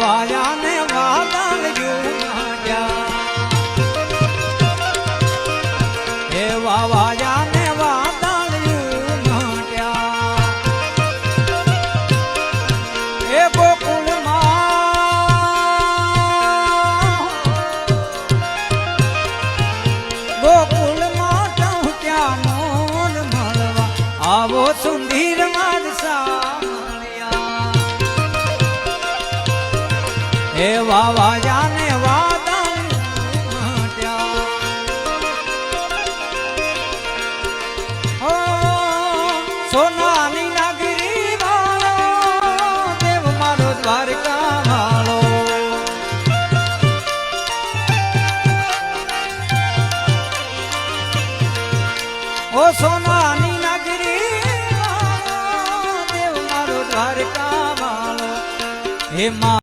વાયા ને વાદળ યુનાયા હે વાયા ને વાદળ યુનાયા હે ગોકુળમાં ટહુક્યા મોર મળવા આવો સુંદર મારસા હે વાયા ને વાદળ મટ્યા હો સોનાની નગરી વાળો દેવ મારો દ્વારકા વાળો ઓ સોનાની નગરી વાળો દેવ મારો દ્વારકા વાળો હે